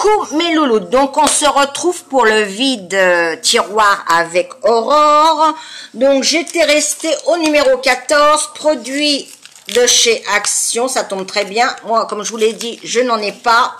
Coucou mes loulous, donc on se retrouve pour le vide tiroir avec Aurore. Donc j'étais restée au numéro 14, produit de chez Action, ça tombe très bien. Moi, comme je vous l'ai dit, je n'en ai pas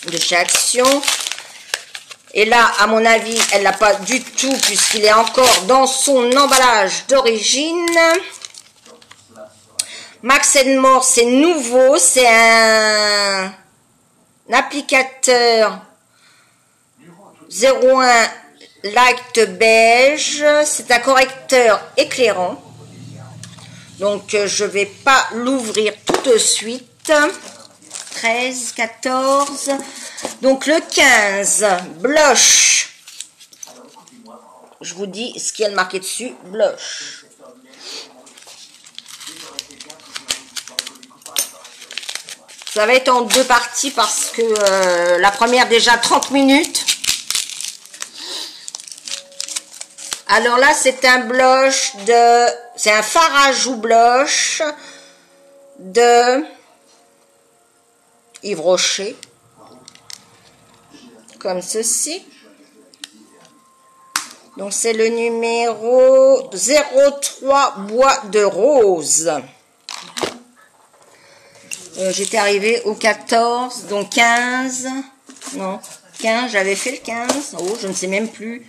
de chez Action. Et là, à mon avis, elle l'a pas du tout puisqu'il est encore dans son emballage d'origine. Max & More, c'est nouveau, c'est un applicateur 01 light beige, c'est un correcteur éclairant. Donc je vais pas l'ouvrir tout de suite. 13, 14. Donc le 15, blush. Je vous dis ce qu'il y a de marqué dessus, blush. Ça va être en deux parties parce que la première déjà 30 minutes. Alors là c'est un blush de... C'est un fard à joues blush de Yves Rocher. Comme ceci. Donc c'est le numéro 03 bois de rose. J'étais arrivée au 14, donc 15, non, 15, j'avais fait le 15, oh, je ne sais même plus,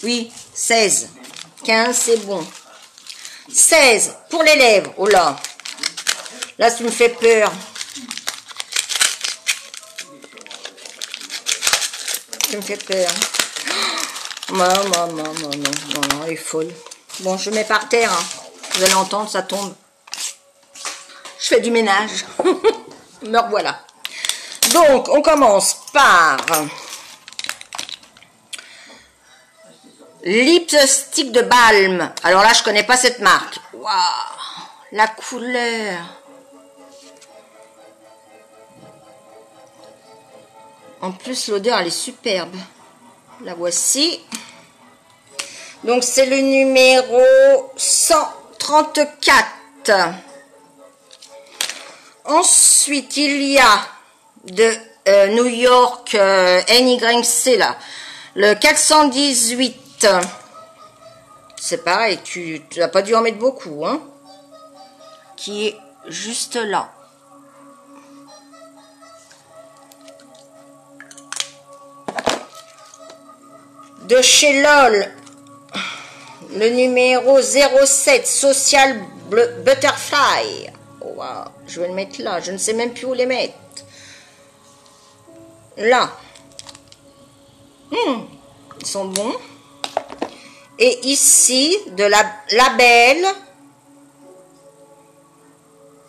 oui, 16, 15, c'est bon, 16, pour les lèvres, oh là tu me fais peur, tu me fais peur, non, elle est folle, bon, je mets par terre, hein. Vous allez entendre, ça tombe. Je fais du ménage. Me revoilà. Donc, on commence par lipstick de Balm. Alors là, je connais pas cette marque. Waouh, la couleur. En plus, l'odeur, elle est superbe. La voici. Donc, c'est le numéro 134. Ensuite, il y a de New York NYC, là, le 418. C'est pareil, tu n'as pas dû en mettre beaucoup, hein, qui est juste là. De chez LOL, le numéro 07, Social Butterfly. Wow, je vais le mettre là, je ne sais même plus où les mettre. Là. Ils sont bons. Et ici, de la Label,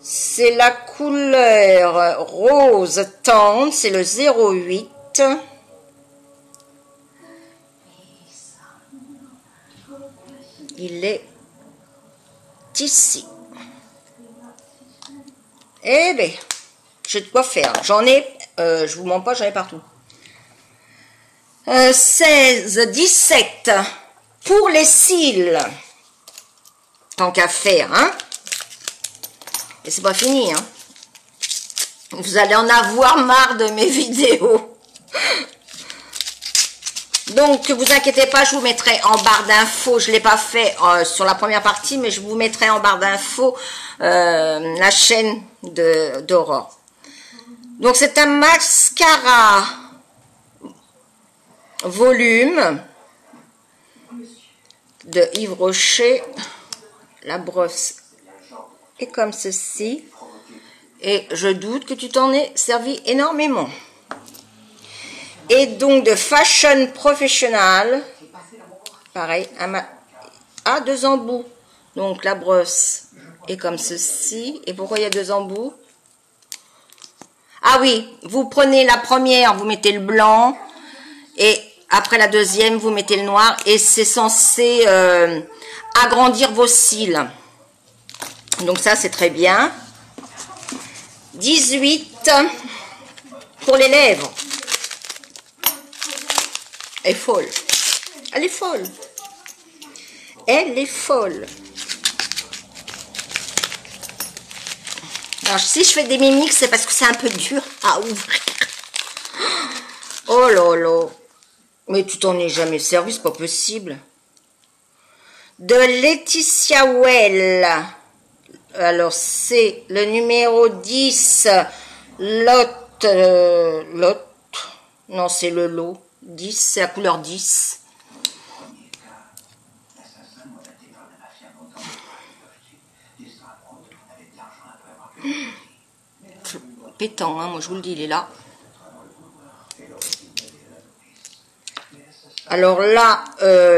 c'est la couleur rose tendre, c'est le 08. Il est ici. Eh bien, j'ai de quoi faire. J'en ai, je vous mens pas, j'en ai partout. 16, 17 pour les cils. Tant qu'à faire, hein. Et c'est pas fini, hein. Vous allez en avoir marre de mes vidéos. Donc, vous inquiétez pas, je vous mettrai en barre d'infos. Je l'ai pas fait sur la première partie, mais je vous mettrai en barre d'infos la chaîne d'Aurore. Donc, c'est un mascara volume de Yves Rocher. La brosse est comme ceci. Et je doute que tu t'en aies servi énormément. Et donc de Fashion Professional, pareil, deux embouts. Donc la brosse est comme ceci. Et pourquoi il y a deux embouts? Ah oui, vous prenez la première, vous mettez le blanc. Et après la deuxième, vous mettez le noir. Et c'est censé agrandir vos cils. Donc ça, c'est très bien. 18 pour les lèvres. Elle est folle. Elle est folle. Elle est folle. Alors, si je fais des mimiques, c'est parce que c'est un peu dur à ouvrir. Oh là là. Mais tu t'en es jamais servi, c'est pas possible. De Laetitia Well. Alors, c'est le numéro 10. Lot. Non, c'est le lot. 10, c'est la couleur 10. Pétant, hein, moi je vous le dis, il est là. Alors là,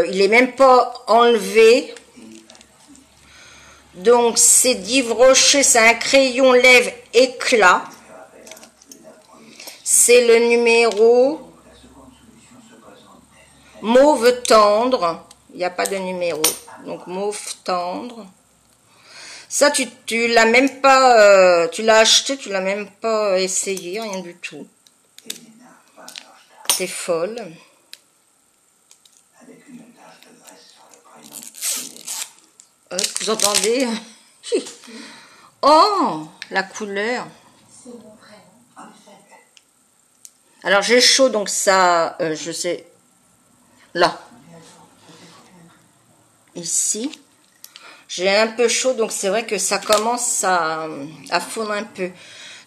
il est même pas enlevé. Donc c'est d'Yves Rocher, c'est un crayon lèvres éclat. C'est le numéro mauve tendre. Il n'y a pas de numéro. Donc mauve tendre. Ça, tu l'as même pas, tu l'as acheté, tu l'as même pas essayé, rien du tout. T'es folle. Vous entendez? Oh, la couleur. Alors j'ai chaud, donc ça, je sais. Là. Ici. J'ai un peu chaud, donc c'est vrai que ça commence à fondre un peu.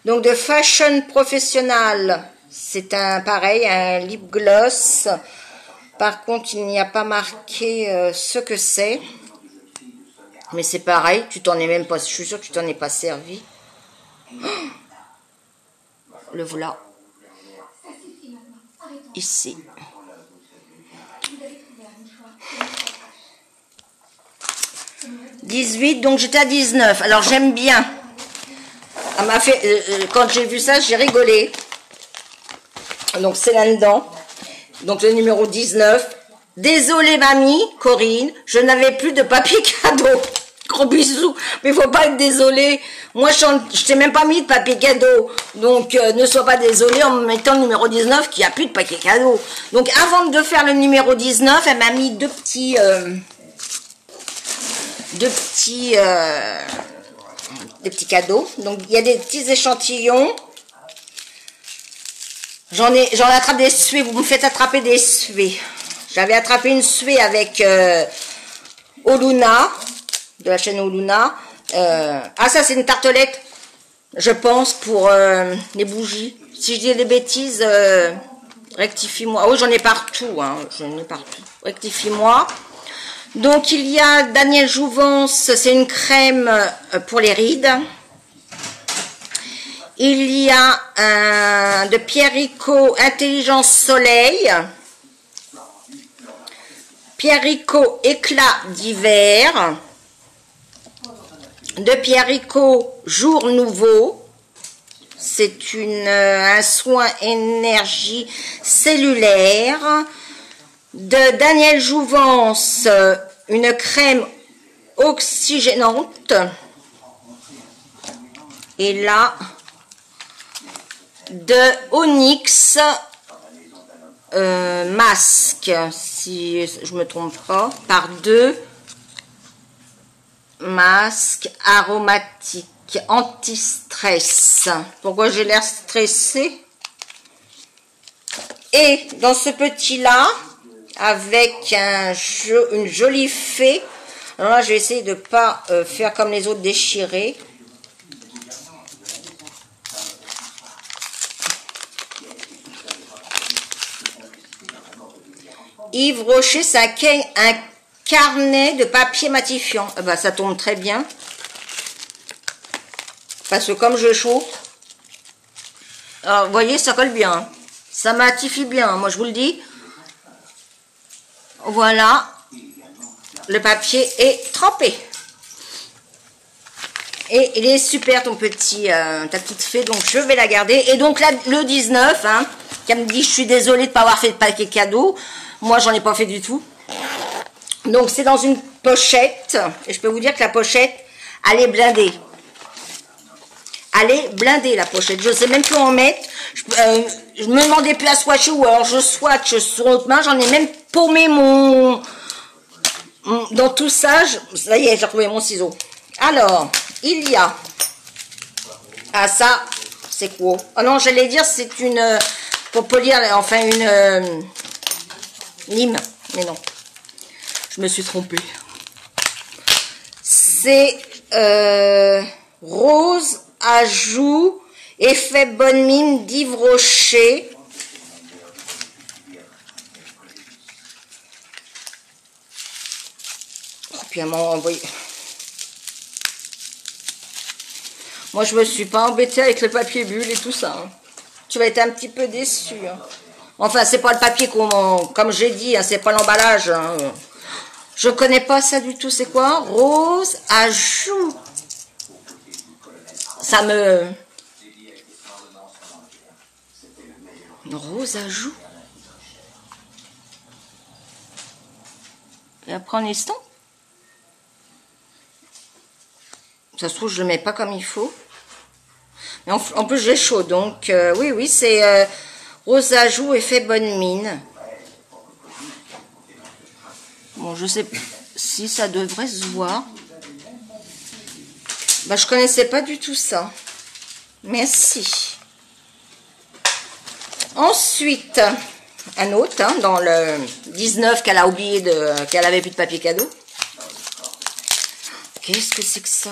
Donc de Fashion Professional, c'est un pareil, un lip gloss. Par contre, il n'y a pas marqué ce que c'est. Mais c'est pareil, tu t'en es même pas, je suis sûre que tu t'en es pas servi. Oh, le voilà. Ici. « 18, donc j'étais à 19. Alors j'aime bien. Elle m'a fait, quand j'ai vu ça, j'ai rigolé. Donc c'est là-dedans. Donc le numéro 19. Désolée mamie, Corinne, je n'avais plus de papier cadeau. Gros bisous. Mais il faut pas être désolé. Moi, je t'ai même pas mis de papier cadeau. Donc, ne sois pas désolé en me mettant le numéro 19 qu'il n'y a plus de papier cadeau. Donc, avant de faire le numéro 19, elle m'a mis deux petits cadeaux. Donc, il y a des petits échantillons. J'en attrape des suées. Vous me faites attraper des suées. J'avais attrapé une suée avec Oluna, de la chaîne Oluna. Ah, ça, c'est une tartelette, je pense, pour les bougies. Si je dis des bêtises, rectifie-moi. Oh, j'en ai partout, hein. J'en ai partout. Rectifie-moi. Donc, il y a Daniel Jouvence, c'est une crème pour les rides. Il y a de Pierrico Intelligence Soleil. Pierrico Éclat d'hiver. De Pierrico Jour Nouveau. C'est un soin énergie cellulaire. De Daniel Jouvence, une crème oxygénante. Et là, de Onyx masque, si je me trompe pas, par 2 masques aromatiques anti-stress. Pourquoi j'ai l'air stressée? Et dans ce petit là, avec une jolie fée. Alors là, je vais essayer de ne pas faire comme les autres déchirés. Yves Rocher, c'est un carnet de papier matifiant. Eh ben, ça tombe très bien. Parce que comme je chauffe, alors, vous voyez, ça colle bien. Ça matifie bien, moi je vous le dis. Voilà. Le papier est trempé. Et il est super ton petit, ta petite fée, donc je vais la garder. Et donc là, le 19, hein, qui me dit, je suis désolée de ne pas avoir fait de paquet cadeau. Moi, j'en ai pas fait du tout. Donc, c'est dans une pochette. Et je peux vous dire que la pochette, elle est blindée. Elle est blindée, la pochette. Je ne sais même plus où en mettre. Je me demandais plus à swatcher ou alors je swatch sur l'autre main. J'en ai même paumé dans tout ça. Ça y est, j'ai retrouvé mon ciseau. Alors, il y a... Ah, ça, c'est quoi? Oh non, j'allais dire, c'est Pour polir, enfin une lime. Mais non, je me suis trompée. C'est rose, ajout, effet bonne mine d'Yves Rocher. Oh, puis elle m'a envoyé. Moi, je me suis pas embêtée avec le papier bulle et tout ça. Hein. Tu vas être un petit peu déçu. Hein. Enfin, c'est pas le papier comme j'ai dit, hein, c'est pas l'emballage. Hein. Je connais pas ça du tout. C'est quoi? Rose, ajout. Ça me... Rose, ajout. Et après, en instant. Ça se trouve, je le mets pas comme il faut. Mais en plus, j'ai chaud. Donc, oui, c'est rose ajout effet bonne mine. Bon, je sais si ça devrait se voir. Bah, je connaissais pas du tout ça. Merci. Ensuite, un autre, hein, dans le 19 qu'elle a oublié qu'elle avait plus de papier cadeau. Qu'est-ce que c'est que ça?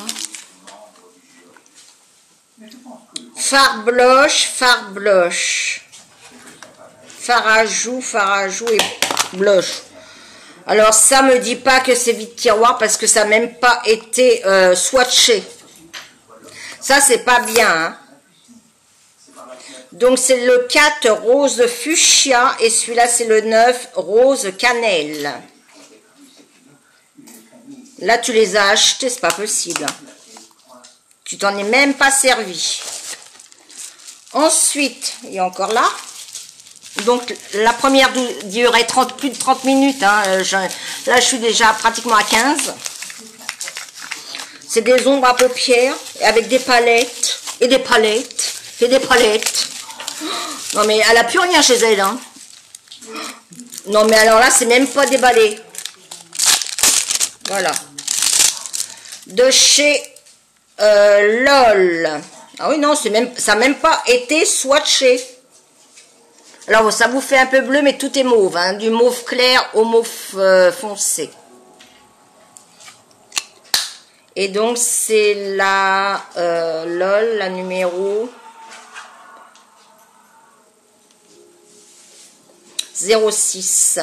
Fard blush, fard blush. Fard à joue et blush. Alors ça me dit pas que c'est vide tiroir parce que ça n'a même pas été swatché. Ça c'est pas bien. Hein. Donc c'est le 4 rose fuchsia et celui-là c'est le 9 rose cannelle. Là tu les as achetés, c'est pas possible. Tu t'en es même pas servi. Ensuite, il y a encore là. Donc la première durait plus de 30 minutes. Hein. Là je suis déjà pratiquement à 15. C'est des ombres à paupières avec des palettes et des palettes et des palettes. Non mais elle a plus rien chez elle. Hein. Non mais alors là c'est même pas déballé. Voilà. De chez LOL. Ah oui non, ça n'a même pas été swatché. Alors ça vous fait un peu bleu mais tout est mauve. Hein, du mauve clair au mauve foncé. Et donc c'est la LOL, la numéro 06.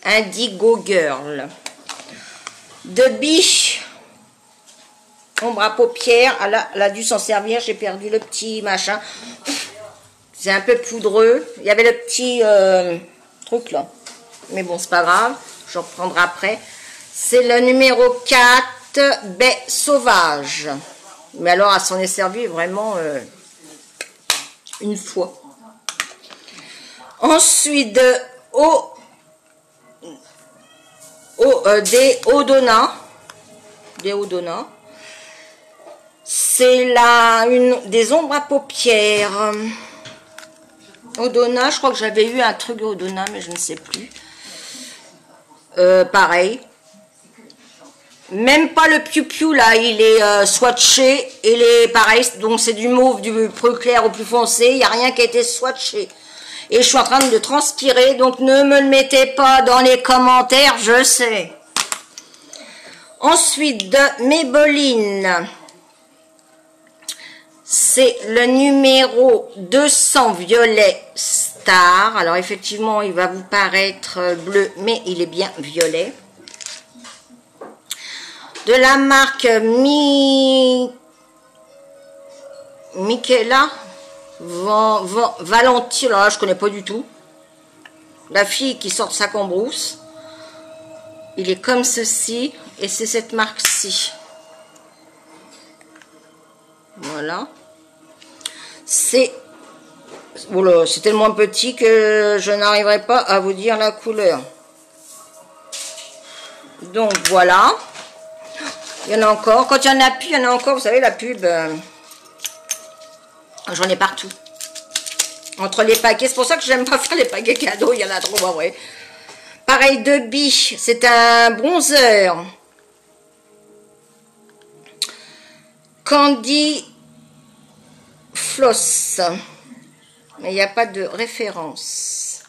Indigo Girl. De Biche. Ombre à paupières. Elle a dû s'en servir. J'ai perdu le petit machin. C'est un peu poudreux. Il y avait le petit truc là. Mais bon, c'est pas grave. Je reprendrai après. C'est le numéro 4. Baie sauvage. Mais alors, elle s'en est servie vraiment une fois. Ensuite, des Odona. Des Odona. C'est des ombres à paupières. Odona, je crois que j'avais eu un truc Odona, mais je ne sais plus. Pareil. Même pas le piou-piou, là, il est swatché. Il est pareil, donc c'est du mauve, du plus clair au plus foncé. Il n'y a rien qui a été swatché. Et je suis en train de transpirer, donc ne me le mettez pas dans les commentaires, je sais. Ensuite, de Maybelline. C'est le numéro 200 violet star. Alors effectivement, il va vous paraître bleu, mais il est bien violet. De la marque Michaela Valentine. Alors là, je connais pas du tout. La fille qui sort de sa cambrousse. Il est comme ceci. Et c'est cette marque-ci. Voilà. C'est tellement petit que je n'arriverai pas à vous dire la couleur. Donc voilà. Il y en a encore. Quand il y en a plus, il y en a encore. Vous savez, la pub, j'en ai partout. Entre les paquets. C'est pour ça que j'aime pas faire les paquets cadeaux. Il y en a trop, ouais. Pareil, de Biche. C'est un bronzer. Candy Floss. Mais il n'y a pas de référence.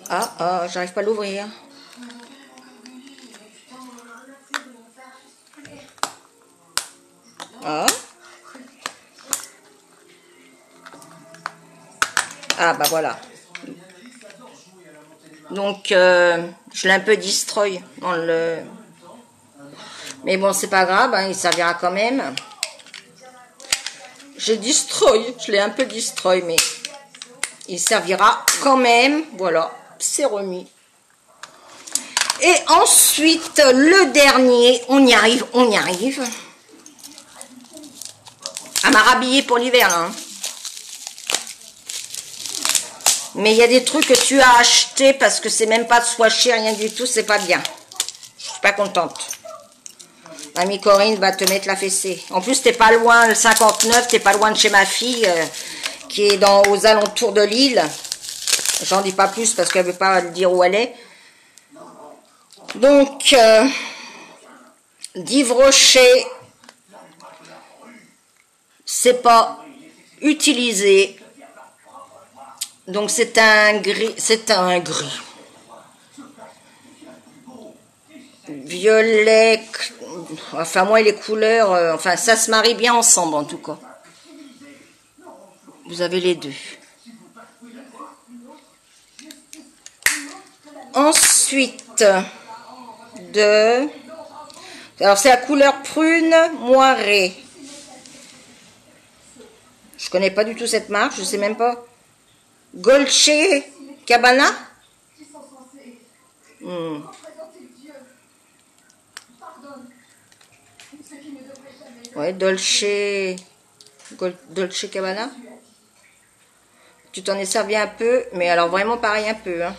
Ah, j'arrive pas à l'ouvrir. Ah, bah voilà. Donc, je l'ai un peu destroy dans le... Mais bon, c'est pas grave, hein, il servira quand même. Je l'ai un peu destroy, mais il servira quand même. Voilà, c'est remis. Et ensuite, le dernier, on y arrive. À m'arhabiller pour l'hiver, hein. Mais il y a des trucs que tu as achetés parce que c'est même pas de swatché, rien du tout, c'est pas bien. Je suis pas contente. Mamie Corinne va te mettre la fessée. En plus, t'es pas loin, le 59, t'es pas loin de chez ma fille, qui est aux alentours de Lille. J'en dis pas plus parce qu'elle veut pas dire où elle est. Donc, d'Yves Rocher, c'est pas utilisé. Donc c'est un gris, violet, enfin moi les couleurs, enfin ça se marie bien ensemble en tout cas. Vous avez les deux. Ensuite, alors c'est la couleur prune moirée. Je connais pas du tout cette marque, je sais même pas. Dolce Gabbana. Ouais, Dolce Gabbana. Tu t'en es servi un peu, mais alors vraiment pareil un peu, hein.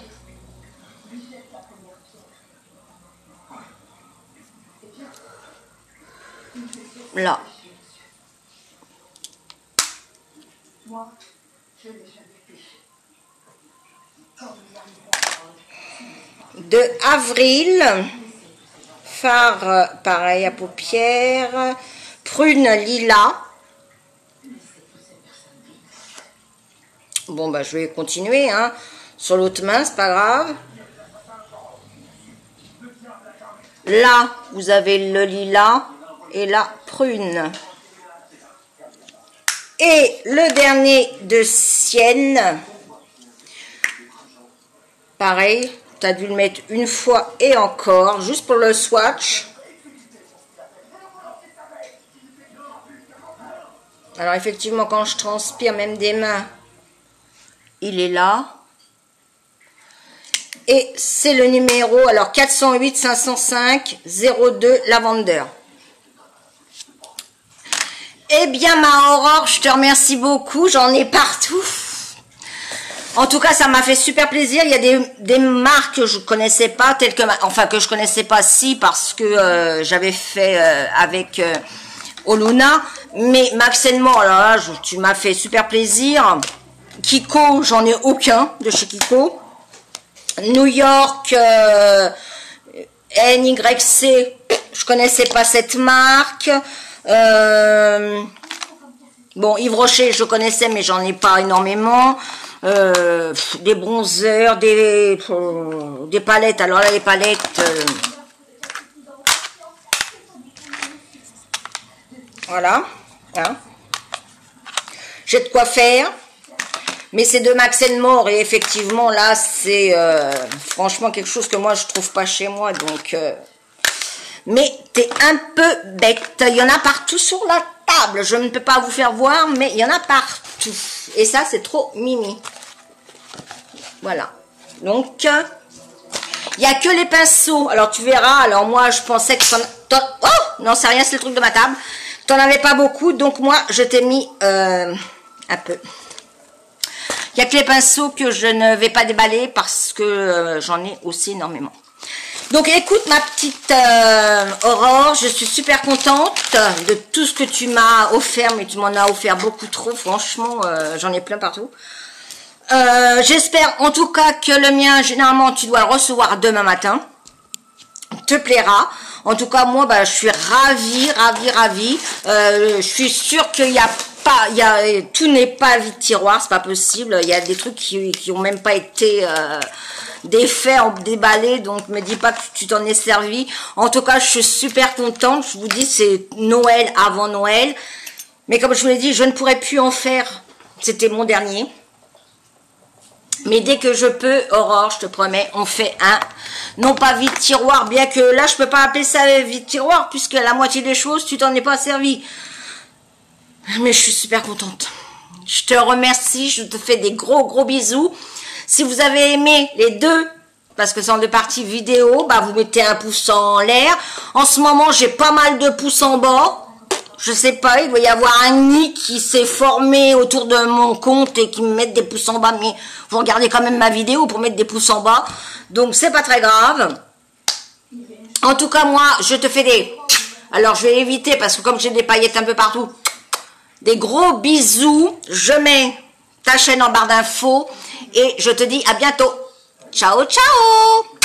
Là. De Avril, fard pareil à paupières, prune lilas. Bon bah je vais continuer, hein, sur l'autre main, c'est pas grave. Là vous avez le lilas et la prune. Et le dernier de Sienne, pareil, tu as dû le mettre une fois et encore, juste pour le swatch. Alors effectivement, quand je transpire même des mains, il est là. Et c'est le numéro, alors 408 505 02 Lavender. Eh bien ma Aurore, je te remercie beaucoup, j'en ai partout. En tout cas, ça m'a fait super plaisir. Il y a des marques que je connaissais pas, telles que, enfin que je connaissais pas si parce que j'avais fait avec Oluna. Mais Max Enmore, alors là, tu m'as fait super plaisir. Kiko, j'en ai aucun de chez Kiko. New York, NYC, je connaissais pas cette marque. Bon, Yves Rocher, je connaissais, mais j'en ai pas énormément. Des bronzers, des palettes. Alors là, les palettes, voilà. Hein. J'ai de quoi faire. Mais c'est de Max Enmore et effectivement, là, c'est franchement quelque chose que moi, je trouve pas chez moi. Donc, mais t'es un peu bête. Il y en a partout sur la table. Je ne peux pas vous faire voir, mais il y en a partout. Et ça, c'est trop mimi. Voilà. Donc, il n'y a que les pinceaux. Alors, tu verras. Alors, moi, je pensais que oh non, c'est rien, c'est le truc de ma table. Tu n'en avais pas beaucoup. Donc, moi, je t'ai mis un peu. Il n'y a que les pinceaux que je ne vais pas déballer parce que j'en ai aussi énormément. Donc écoute ma petite Aurore, je suis super contente de tout ce que tu m'as offert, mais tu m'en as offert beaucoup trop, franchement, j'en ai plein partout. J'espère en tout cas que le mien, généralement tu dois le recevoir demain matin. te plaira. En tout cas, moi, bah, je suis ravie. Je suis sûre qu'il y a pas, tout n'est pas vide tiroir, c'est pas possible. Il y a des trucs qui ont même pas été défaits, déballés, donc me dis pas que tu t'en es servi. En tout cas, je suis super contente. Je vous dis, c'est Noël avant Noël. Mais comme je vous l'ai dit, je ne pourrais plus en faire. C'était mon dernier. Mais dès que je peux, Aurore, je te promets, on fait un, non pas vide tiroir, bien que là, je peux pas appeler ça vide tiroir, puisque la moitié des choses, tu t'en es pas servi. Mais je suis super contente. Je te remercie, je te fais des gros bisous. Si vous avez aimé les deux, parce que c'est en deux parties vidéo, bah vous mettez un pouce en l'air. En ce moment, j'ai pas mal de pouces en bas. Je sais pas, il doit y avoir un nid qui s'est formé autour de mon compte et qui me met des pouces en bas, mais vous regardez quand même ma vidéo pour mettre des pouces en bas, donc c'est pas très grave. En tout cas, moi, je te fais des... Alors, je vais éviter, parce que comme j'ai des paillettes un peu partout, des gros bisous. Je mets ta chaîne en barre d'infos et je te dis à bientôt. Ciao, ciao!